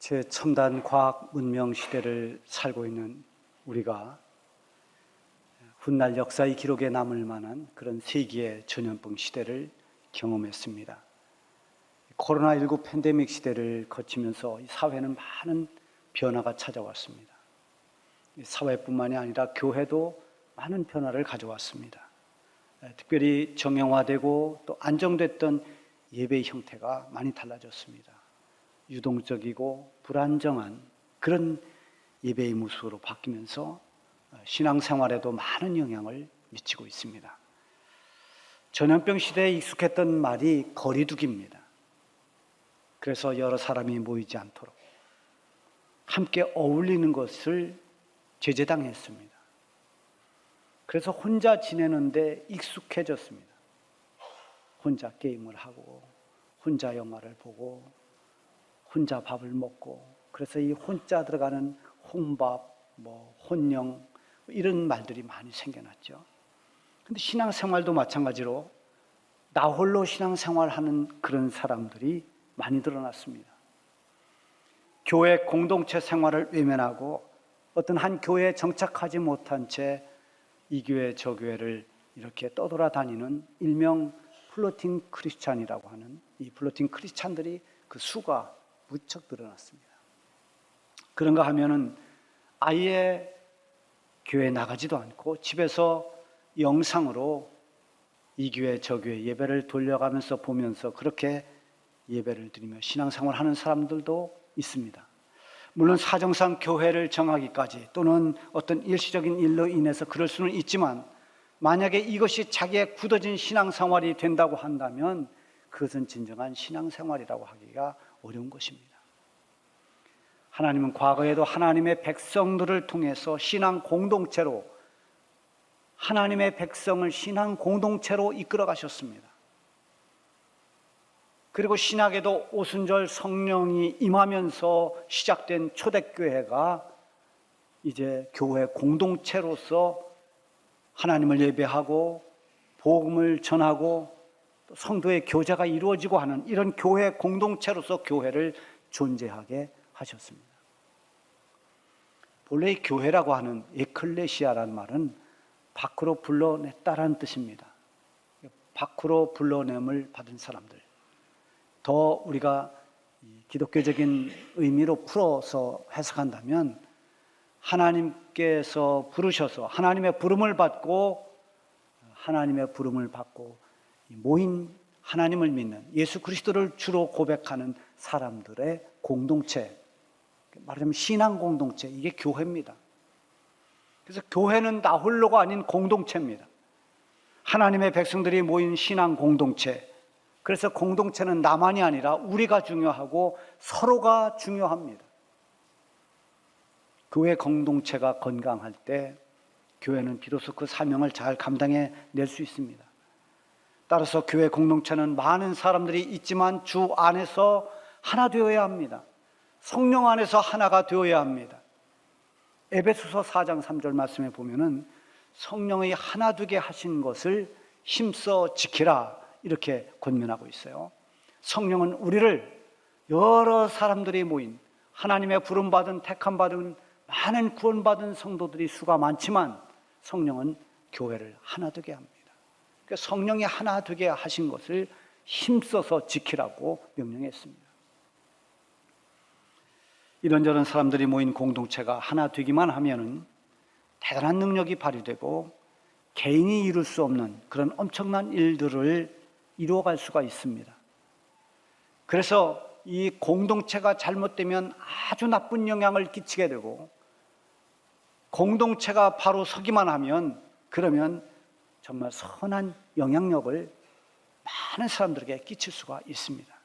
최첨단 과학 문명 시대를 살고 있는 우리가 훗날 역사의 기록에 남을 만한 그런 세기의 전염병 시대를 경험했습니다. 코로나19 팬데믹 시대를 거치면서 이 사회는 많은 변화가 찾아왔습니다. 사회뿐만이 아니라 교회도 많은 변화를 가져왔습니다. 특별히 정형화되고 또 안정됐던 예배의 형태가 많이 달라졌습니다. 유동적이고 불안정한 그런 예배의 모습으로 바뀌면서 신앙생활에도 많은 영향을 미치고 있습니다. 전염병 시대에 익숙했던 말이 거리두기입니다. 그래서 여러 사람이 모이지 않도록 함께 어울리는 것을 제재당했습니다. 그래서 혼자 지내는데 익숙해졌습니다. 혼자 게임을 하고 혼자 영화를 보고 혼자 밥을 먹고, 그래서 이 혼자 들어가는 혼밥, 혼영 이런 말들이 많이 생겨났죠. 근데 신앙생활도 마찬가지로 나 홀로 신앙생활하는 그런 사람들이 많이 드러났습니다. 교회 공동체 생활을 외면하고 어떤 한 교회에 정착하지 못한 채 이 교회 저 교회를 이렇게 떠돌아다니는 일명 플로팅 크리스찬이라고 하는 이 플로팅 크리스찬들이 그 수가 무척 늘어났습니다. 그런가 하면은 아예 교회에 나가지도 않고 집에서 영상으로 이 교회 저 교회 예배를 돌려가면서 보면서 그렇게 예배를 드리며 신앙생활 하는 사람들도 있습니다. 물론 사정상 교회를 정하기까지 또는 어떤 일시적인 일로 인해서 그럴 수는 있지만, 만약에 이것이 자기의 굳어진 신앙생활이 된다고 한다면 그것은 진정한 신앙생활이라고 하기가 어려운 것입니다. 하나님은 과거에도 하나님의 백성들을 통해서 신앙 공동체로, 하나님의 백성을 신앙 공동체로 이끌어 가셨습니다. 그리고 신약에도 오순절 성령이 임하면서 시작된 초대교회가 이제 교회 공동체로서 하나님을 예배하고 복음을 전하고 성도의 교제가 이루어지고 하는 이런 교회 공동체로서 교회를 존재하게 하셨습니다. 본래 이 교회라고 하는 에클레시아라는 말은 밖으로 불러냈다라는 뜻입니다. 밖으로 불러냄을 받은 사람들. 더 우리가 기독교적인 의미로 풀어서 해석한다면 하나님께서 부르셔서 하나님의 부름을 받고 모인 하나님을 믿는 예수 그리스도를 주로 고백하는 사람들의 공동체, 말하자면 신앙 공동체, 이게 교회입니다. 그래서 교회는 나 홀로가 아닌 공동체입니다. 하나님의 백성들이 모인 신앙 공동체. 그래서 공동체는 나만이 아니라 우리가 중요하고 서로가 중요합니다. 교회 공동체가 건강할 때 교회는 비로소 그 사명을 잘 감당해낼 수 있습니다. 따라서 교회 공동체는 많은 사람들이 있지만 주 안에서 하나 되어야 합니다. 성령 안에서 하나가 되어야 합니다. 에베소서 4장 3절 말씀에 보면은 성령의 하나 되게 하신 것을 힘써 지키라 이렇게 권면하고 있어요. 성령은 우리를 여러 사람들이 모인 하나님의 부름받은 택함받은 많은 구원받은 성도들이 수가 많지만 성령은 교회를 하나 되게 합니다. 그러니까 성령이 하나 되게 하신 것을 힘써서 지키라고 명령했습니다. 이런저런 사람들이 모인 공동체가 하나 되기만 하면은 대단한 능력이 발휘되고 개인이 이룰 수 없는 그런 엄청난 일들을 이루어갈 수가 있습니다. 그래서 이 공동체가 잘못되면 아주 나쁜 영향을 끼치게 되고, 공동체가 바로 서기만 하면 그러면 정말 선한 영향력을 많은 사람들에게 끼칠 수가 있습니다.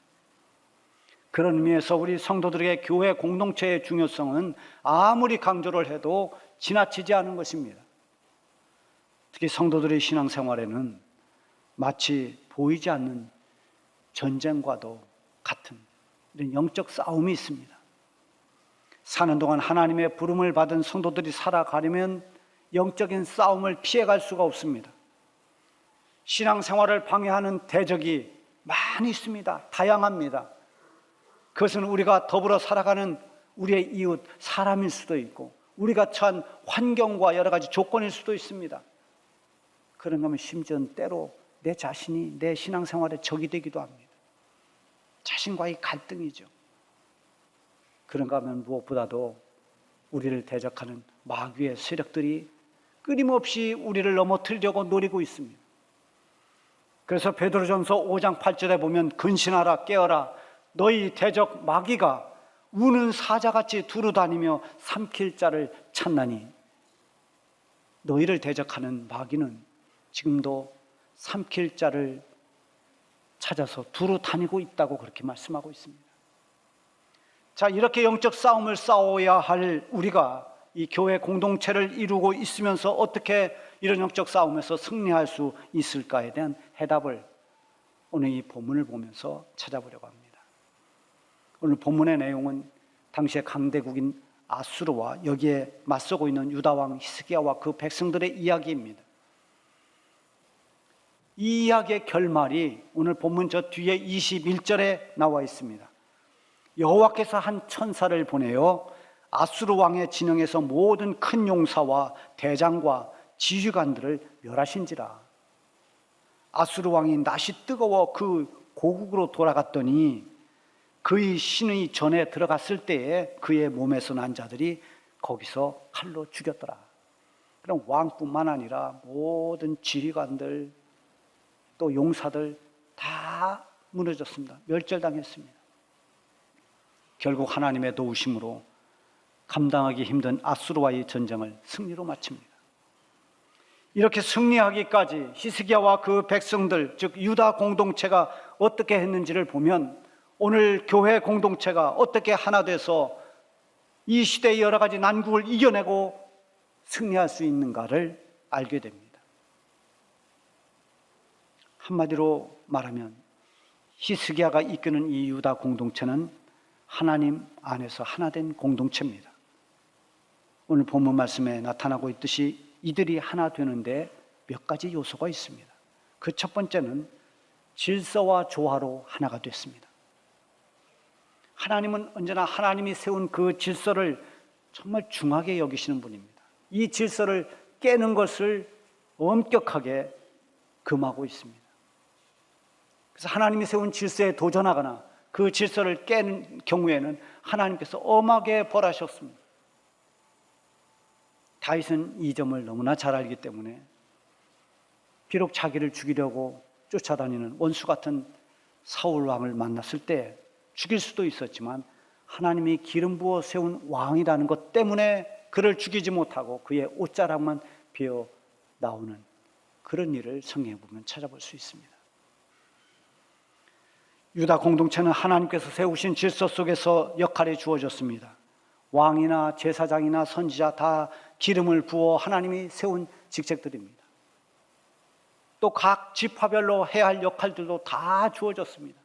그런 의미에서 우리 성도들에게 교회 공동체의 중요성은 아무리 강조를 해도 지나치지 않은 것입니다. 특히 성도들의 신앙생활에는 마치 보이지 않는 전쟁과도 같은 이런 영적 싸움이 있습니다. 사는 동안 하나님의 부름을 받은 성도들이 살아가려면 영적인 싸움을 피해갈 수가 없습니다. 신앙생활을 방해하는 대적이 많이 있습니다. 다양합니다. 그것은 우리가 더불어 살아가는 우리의 이웃 사람일 수도 있고 우리가 처한 환경과 여러 가지 조건일 수도 있습니다. 그런가 하면 심지어는 때로 내 자신이 내 신앙생활에 적이 되기도 합니다. 자신과의 갈등이죠. 그런가 하면 무엇보다도 우리를 대적하는 마귀의 세력들이 끊임없이 우리를 넘어뜨리려고 노리고 있습니다. 그래서 베드로전서 5장 8절에 보면 근신하라 깨어라 너희 대적 마귀가 우는 사자같이 두루다니며 삼킬 자를 찾나니 너희를 대적하는 마귀는 지금도 삼킬 자를 찾아서 두루 다니고 있다고 그렇게 말씀하고 있습니다. 자, 이렇게 영적 싸움을 싸워야 할 우리가 이 교회 공동체를 이루고 있으면서 어떻게 이런 영적 싸움에서 승리할 수 있을까에 대한 해답을 오늘 이 본문을 보면서 찾아보려고 합니다. 오늘 본문의 내용은 당시의 강대국인 아수르와 여기에 맞서고 있는 유다왕 히스기야와 그 백성들의 이야기입니다. 이 이야기의 결말이 오늘 본문 저 뒤에 21절에 나와 있습니다. 여호와께서 한 천사를 보내어 아수르 왕의 진영에서 모든 큰 용사와 대장과 지휘관들을 멸하신지라. 아수르 왕이 낯이 뜨거워 그 고국으로 돌아갔더니 그의 신의 전에 들어갔을 때에 그의 몸에서 난 자들이 거기서 칼로 죽였더라. 그럼 왕뿐만 아니라 모든 지휘관들 또 용사들 다 무너졌습니다. 멸절당했습니다. 결국 하나님의 도우심으로 감당하기 힘든 아수르와의 전쟁을 승리로 마칩니다. 이렇게 승리하기까지 히스기야와 그 백성들, 즉 유다 공동체가 어떻게 했는지를 보면 오늘 교회 공동체가 어떻게 하나 돼서 이 시대의 여러 가지 난국을 이겨내고 승리할 수 있는가를 알게 됩니다. 한마디로 말하면 히스기야가 이끄는 이 유다 공동체는 하나님 안에서 하나 된 공동체입니다. 오늘 본문 말씀에 나타나고 있듯이 이들이 하나 되는데 몇 가지 요소가 있습니다. 그 첫 번째는 질서와 조화로 하나가 됐습니다. 하나님은 언제나 하나님이 세운 그 질서를 정말 중하게 여기시는 분입니다. 이 질서를 깨는 것을 엄격하게 금하고 있습니다. 그래서 하나님이 세운 질서에 도전하거나 그 질서를 깨는 경우에는 하나님께서 엄하게 벌하셨습니다. 다윗은 이 점을 너무나 잘 알기 때문에 비록 자기를 죽이려고 쫓아다니는 원수 같은 사울 왕을 만났을 때 죽일 수도 있었지만 하나님이 기름 부어 세운 왕이라는 것 때문에 그를 죽이지 못하고 그의 옷자락만 베어 나오는 그런 일을 성경에 보면 찾아볼 수 있습니다. 유다 공동체는 하나님께서 세우신 질서 속에서 역할이 주어졌습니다. 왕이나 제사장이나 선지자 다 기름을 부어 하나님이 세운 직책들입니다. 또 각 지파별로 해야 할 역할들도 다 주어졌습니다.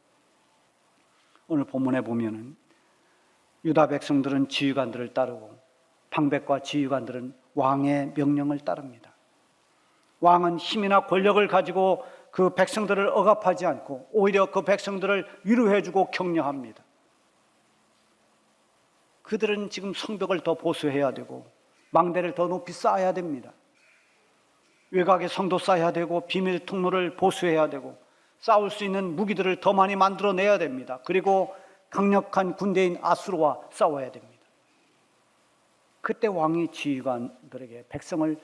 오늘 본문에 보면은 유다 백성들은 지휘관들을 따르고 방백과 지휘관들은 왕의 명령을 따릅니다. 왕은 힘이나 권력을 가지고 그 백성들을 억압하지 않고 오히려 그 백성들을 위로해주고 격려합니다. 그들은 지금 성벽을 더 보수해야 되고 망대를 더 높이 쌓아야 됩니다. 외곽에 성도 쌓아야 되고 비밀 통로를 보수해야 되고 싸울 수 있는 무기들을 더 많이 만들어내야 됩니다. 그리고 강력한 군대인 아수르와 싸워야 됩니다. 그때 왕이 지휘관들에게 백성을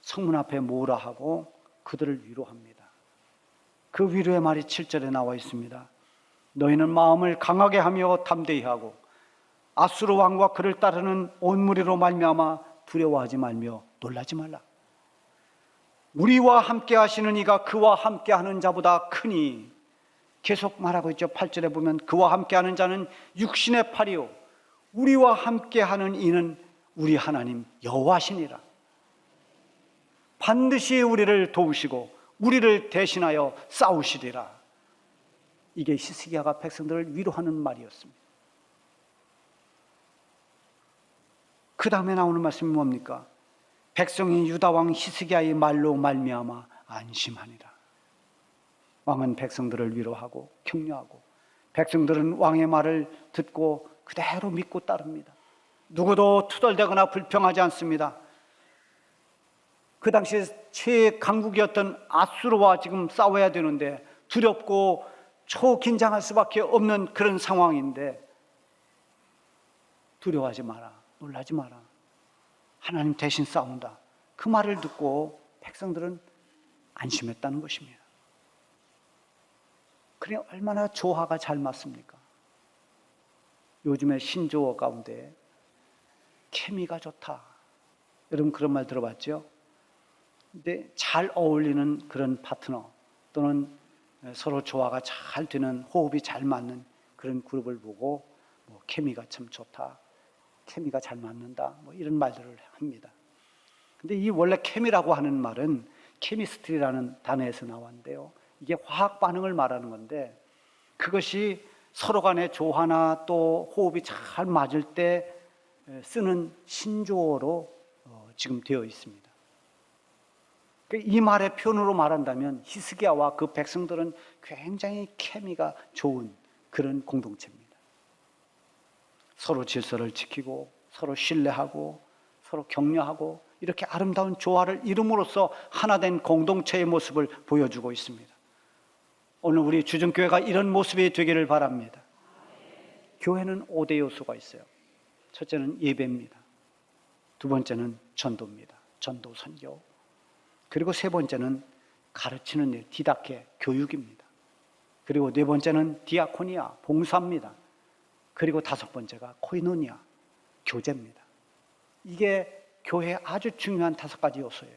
성문 앞에 모으라 하고 그들을 위로합니다. 그 위로의 말이 7절에 나와 있습니다. 너희는 마음을 강하게 하며 담대히 하고 아수르 왕과 그를 따르는 온 무리로 말미암아 두려워하지 말며 놀라지 말라. 우리와 함께 하시는 이가 그와 함께 하는 자보다 크니. 계속 말하고 있죠. 8절에 보면 그와 함께 하는 자는 육신의 팔이요 우리와 함께 하는 이는 우리 하나님 여호와시니라. 반드시 우리를 도우시고 우리를 대신하여 싸우시리라. 이게 히스기야가 백성들을 위로하는 말이었습니다. 그 다음에 나오는 말씀이 뭡니까? 백성이 유다왕 히스기야의 말로 말미암아 안심하니라. 왕은 백성들을 위로하고 격려하고 백성들은 왕의 말을 듣고 그대로 믿고 따릅니다. 누구도 투덜대거나 불평하지 않습니다. 그 당시에 최강국이었던 아수르와 지금 싸워야 되는데 두렵고 초긴장할 수밖에 없는 그런 상황인데 두려워하지 마라, 놀라지 마라, 하나님 대신 싸운다, 그 말을 듣고 백성들은 안심했다는 것입니다. 그래 얼마나 조화가 잘 맞습니까? 요즘에 신조어 가운데 케미가 좋다, 여러분 그런 말 들어봤죠? 근데 잘 어울리는 그런 파트너 또는 서로 조화가 잘 되는, 호흡이 잘 맞는 그런 그룹을 보고 뭐 케미가 참 좋다, 케미가 잘 맞는다, 뭐 이런 말들을 합니다. 근데 이 원래 케미라고 하는 말은 케미스트리라는 단어에서 나왔는데요, 이게 화학 반응을 말하는 건데 그것이 서로 간의 조화나 또 호흡이 잘 맞을 때 쓰는 신조어로 지금 되어 있습니다. 이 말의 표현으로 말한다면 히스기야와 그 백성들은 굉장히 케미가 좋은 그런 공동체입니다. 서로 질서를 지키고 서로 신뢰하고 서로 격려하고 이렇게 아름다운 조화를 이룸으로써 하나된 공동체의 모습을 보여주고 있습니다. 오늘 우리 주정교회가 이런 모습이 되기를 바랍니다. 교회는 5대 요소가 있어요. 첫째는 예배입니다. 두 번째는 전도입니다. 전도 선교. 그리고 세 번째는 가르치는 일, 디다케, 교육입니다. 그리고 네 번째는 디아코니아, 봉사입니다. 그리고 다섯 번째가 코이노니아, 교제입니다. 이게 교회의 아주 중요한 5가지 요소예요.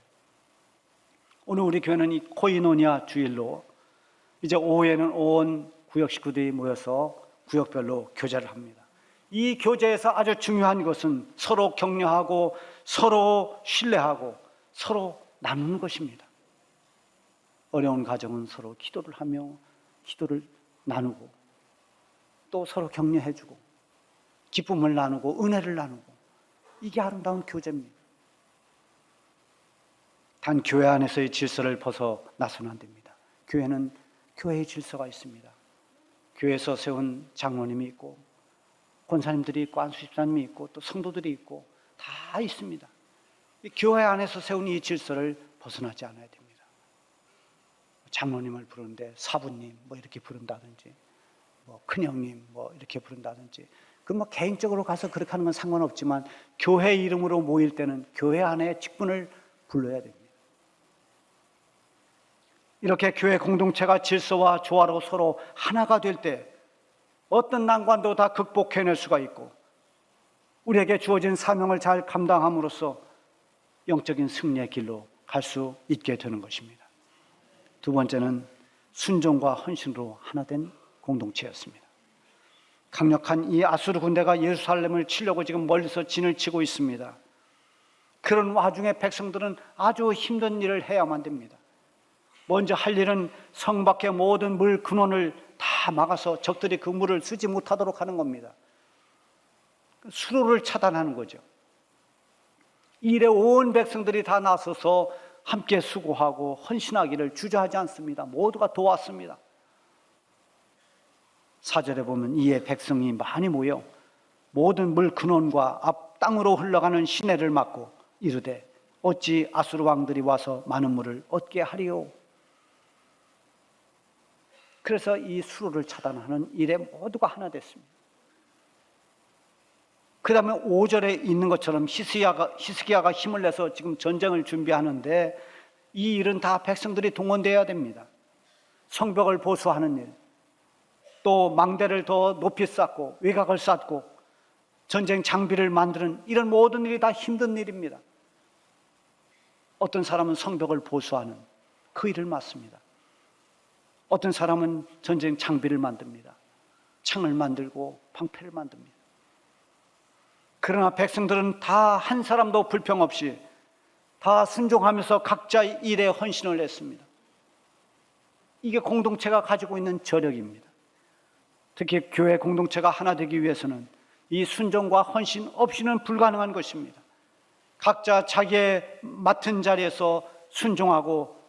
오늘 우리 교회는 이 코이노니아 주일로 이제 오후에는 온 구역 식구들이 모여서 구역별로 교제를 합니다. 이 교제에서 아주 중요한 것은 서로 격려하고 서로 신뢰하고 서로 나누는 것입니다. 어려운 가정은 서로 기도를 하며 기도를 나누고 또 서로 격려해주고 기쁨을 나누고 은혜를 나누고, 이게 아름다운 교제입니다. 단 교회 안에서의 질서를 벗어나서는 안 됩니다. 교회는 교회의 질서가 있습니다. 교회에서 세운 장로님이 있고 권사님들이 있고 안수집사님이 있고 또 성도들이 있고 다 있습니다. 교회 안에서 세운 이 질서를 벗어나지 않아야 됩니다. 장로님을 부르는데 사부님 뭐 이렇게 부른다든지, 뭐 큰형님 뭐 이렇게 부른다든지, 그 뭐 개인적으로 가서 그렇게 하는 건 상관없지만 교회 이름으로 모일 때는 교회 안에 직분을 불러야 됩니다. 이렇게 교회 공동체가 질서와 조화로 서로 하나가 될 때 어떤 난관도 다 극복해낼 수가 있고 우리에게 주어진 사명을 잘 감당함으로써 영적인 승리의 길로 갈 수 있게 되는 것입니다. 두 번째는 순종과 헌신으로 하나 된 공동체였습니다. 강력한 이 아수르 군대가 예루살렘을 치려고 지금 멀리서 진을 치고 있습니다. 그런 와중에 백성들은 아주 힘든 일을 해야만 됩니다. 먼저 할 일은 성 밖의 모든 물 근원을 다 막아서 적들이 그 물을 쓰지 못하도록 하는 겁니다. 수로를 차단하는 거죠. 이 일에 온 백성들이 다 나서서 함께 수고하고 헌신하기를 주저하지 않습니다. 모두가 도왔습니다. 4절에 보면 이에 백성이 많이 모여 모든 물 근원과 앞 땅으로 흘러가는 시내를 막고 이르되 어찌 아수르 왕들이 와서 많은 물을 얻게 하리요. 그래서 이 수로를 차단하는 일에 모두가 하나 됐습니다. 그 다음에 5절에 있는 것처럼 히스기야가 힘을 내서 지금 전쟁을 준비하는데 이 일은 다 백성들이 동원되어야 됩니다. 성벽을 보수하는 일, 또 망대를 더 높이 쌓고 외곽을 쌓고 전쟁 장비를 만드는 이런 모든 일이 다 힘든 일입니다. 어떤 사람은 성벽을 보수하는 그 일을 맡습니다. 어떤 사람은 전쟁 장비를 만듭니다. 창을 만들고 방패를 만듭니다. 그러나 백성들은 다 한 사람도 불평 없이 다 순종하면서 각자의 일에 헌신을 했습니다. 이게 공동체가 가지고 있는 저력입니다. 특히 교회 공동체가 하나 되기 위해서는 이 순종과 헌신 없이는 불가능한 것입니다. 각자 자기의 맡은 자리에서 순종하고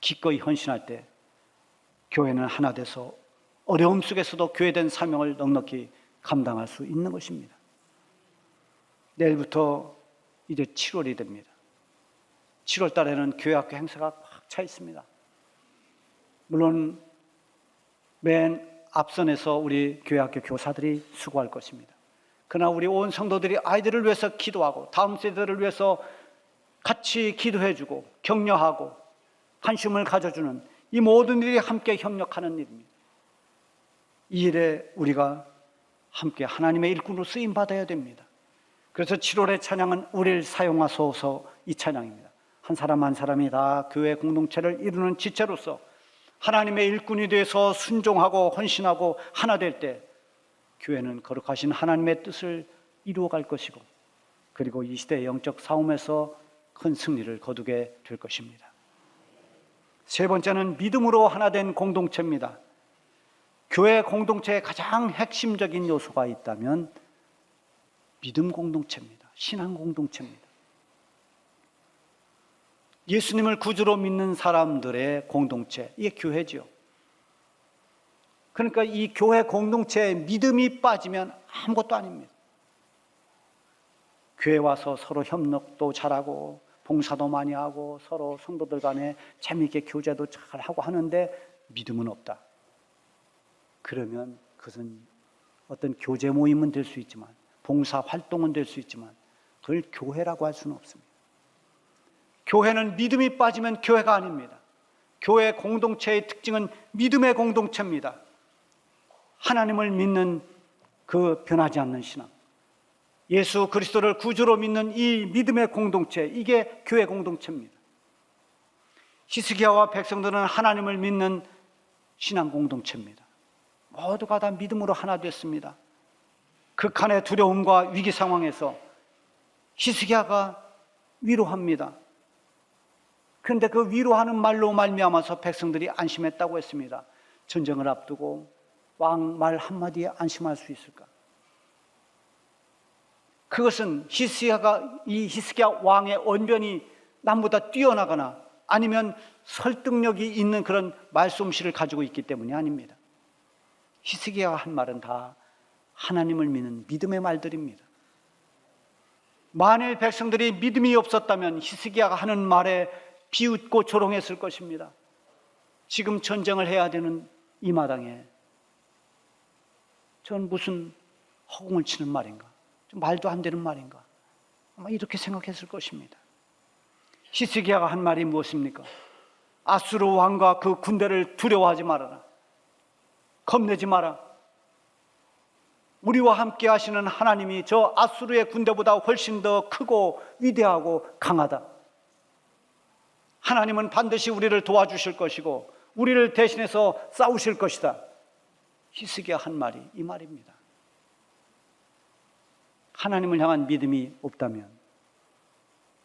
기꺼이 헌신할 때 교회는 하나 돼서 어려움 속에서도 교회된 사명을 넉넉히 감당할 수 있는 것입니다. 내일부터 이제 7월이 됩니다. 7월 달에는 교회학교 행사가 꽉 차 있습니다. 물론 맨 앞선에서 우리 교회학교 교사들이 수고할 것입니다. 그러나 우리 온 성도들이 아이들을 위해서 기도하고 다음 세대를 위해서 같이 기도해주고 격려하고 관심을 가져주는 이 모든 일이 함께 협력하는 일입니다. 이 일에 우리가 함께 하나님의 일꾼으로 쓰임받아야 됩니다. 그래서 7월의 찬양은 우리를 사용하소서 이 찬양입니다. 한 사람 한 사람이 다 교회 공동체를 이루는 지체로서 하나님의 일꾼이 돼서 순종하고 헌신하고 하나 될 때 교회는 거룩하신 하나님의 뜻을 이루어갈 것이고 그리고 이 시대의 영적 싸움에서 큰 승리를 거두게 될 것입니다. 세 번째는 믿음으로 하나 된 공동체입니다. 교회 공동체의 가장 핵심적인 요소가 있다면 믿음 공동체입니다. 신앙 공동체입니다. 예수님을 구주로 믿는 사람들의 공동체, 이게 교회죠. 그러니까 이 교회 공동체에 믿음이 빠지면 아무것도 아닙니다. 교회 와서 서로 협력도 잘하고 봉사도 많이 하고 서로 성도들 간에 재미있게 교제도 잘하고 하는데 믿음은 없다. 그러면 그것은 어떤 교제 모임은 될 수 있지만 봉사 활동은 될 수 있지만 그걸 교회라고 할 수는 없습니다. 교회는 믿음이 빠지면 교회가 아닙니다. 교회 공동체의 특징은 믿음의 공동체입니다. 하나님을 믿는 그 변하지 않는 신앙, 예수 그리스도를 구주로 믿는 이 믿음의 공동체, 이게 교회 공동체입니다. 히스기야와 백성들은 하나님을 믿는 신앙 공동체입니다. 모두가 다 믿음으로 하나 됐습니다. 극한의 두려움과 위기 상황에서 히스기야가 위로합니다. 그런데 그 위로하는 말로 말미암아서 백성들이 안심했다고 했습니다. 전쟁을 앞두고 왕 말 한마디에 안심할 수 있을까? 그것은 히스기야 왕의 언변이 남보다 뛰어나거나 아니면 설득력이 있는 그런 말솜씨를 가지고 있기 때문이 아닙니다. 히스기야가 한 말은 다 하나님을 믿는 믿음의 말들입니다. 만일 백성들이 믿음이 없었다면 히스기야가 하는 말에 비웃고 조롱했을 것입니다. 지금 전쟁을 해야 되는 이 마당에 전 무슨 허공을 치는 말인가? 좀 말도 안 되는 말인가? 아마 이렇게 생각했을 것입니다. 히스기야가 한 말이 무엇입니까? 아수르 왕과 그 군대를 두려워하지 말아라. 겁내지 마라. 우리와 함께 하시는 하나님이 저 아수르의 군대보다 훨씬 더 크고 위대하고 강하다. 하나님은 반드시 우리를 도와주실 것이고 우리를 대신해서 싸우실 것이다. 히스기야 한 말이 이 말입니다. 하나님을 향한 믿음이 없다면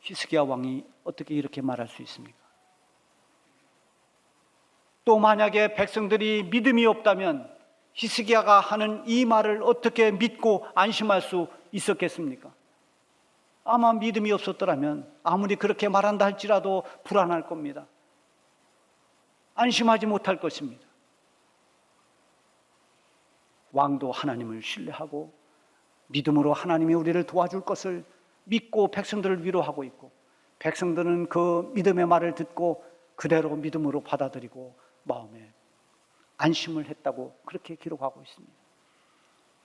히스기야 왕이 어떻게 이렇게 말할 수 있습니까? 또 만약에 백성들이 믿음이 없다면 히스기야가 하는 이 말을 어떻게 믿고 안심할 수 있었겠습니까? 아마 믿음이 없었더라면 아무리 그렇게 말한다 할지라도 불안할 겁니다. 안심하지 못할 것입니다. 왕도 하나님을 신뢰하고 믿음으로 하나님이 우리를 도와줄 것을 믿고 백성들을 위로하고 있고 백성들은 그 믿음의 말을 듣고 그대로 믿음으로 받아들이고 마음에 안심을 했다고 그렇게 기록하고 있습니다.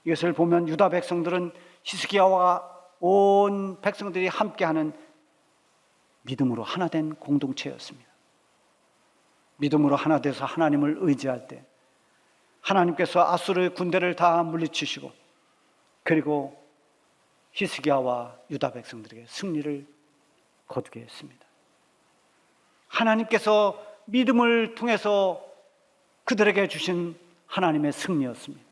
이것을 보면 유다 백성들은 히스기야와 온 백성들이 함께하는 믿음으로 하나 된 공동체였습니다. 믿음으로 하나 돼서 하나님을 의지할 때 하나님께서 아수르의 군대를 다 물리치시고 그리고 히스기야와 유다 백성들에게 승리를 거두게 했습니다. 하나님께서 믿음을 통해서 그들에게 주신 하나님의 승리였습니다.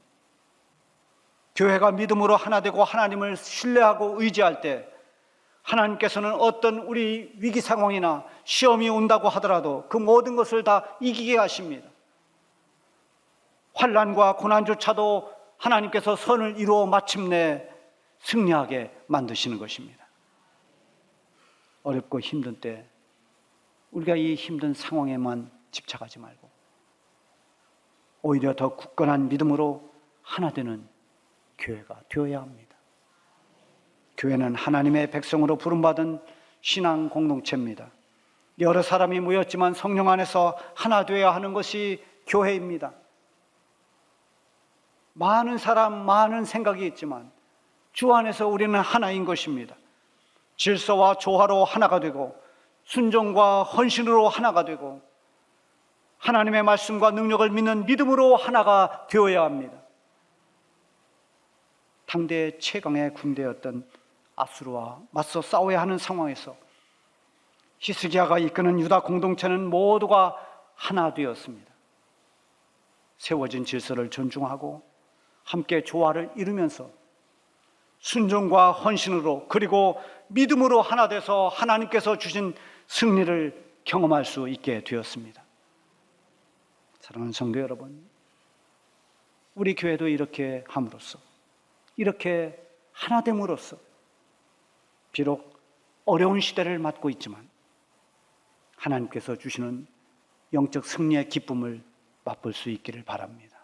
교회가 믿음으로 하나 되고 하나님을 신뢰하고 의지할 때 하나님께서는 어떤 우리 위기 상황이나 시험이 온다고 하더라도 그 모든 것을 다 이기게 하십니다. 환난과 고난조차도 하나님께서 선을 이루어 마침내 승리하게 만드시는 것입니다. 어렵고 힘든 때 우리가 이 힘든 상황에만 집착하지 말고 오히려 더 굳건한 믿음으로 하나 되는 교회가 되어야 합니다. 교회는 하나님의 백성으로 부름받은 신앙 공동체입니다. 여러 사람이 모였지만 성령 안에서 하나 되어야 하는 것이 교회입니다. 많은 사람, 많은 생각이 있지만 주 안에서 우리는 하나인 것입니다. 질서와 조화로 하나가 되고 순종과 헌신으로 하나가 되고 하나님의 말씀과 능력을 믿는 믿음으로 하나가 되어야 합니다. 당대 최강의 군대였던 아수르와 맞서 싸워야 하는 상황에서 히스기야가 이끄는 유다 공동체는 모두가 하나 되었습니다. 세워진 질서를 존중하고 함께 조화를 이루면서 순종과 헌신으로 그리고 믿음으로 하나 돼서 하나님께서 주신 승리를 경험할 수 있게 되었습니다. 사랑하는 성도 여러분, 우리 교회도 이렇게 함으로써, 이렇게 하나됨으로써 비록 어려운 시대를 맞고 있지만 하나님께서 주시는 영적 승리의 기쁨을 맛볼 수 있기를 바랍니다.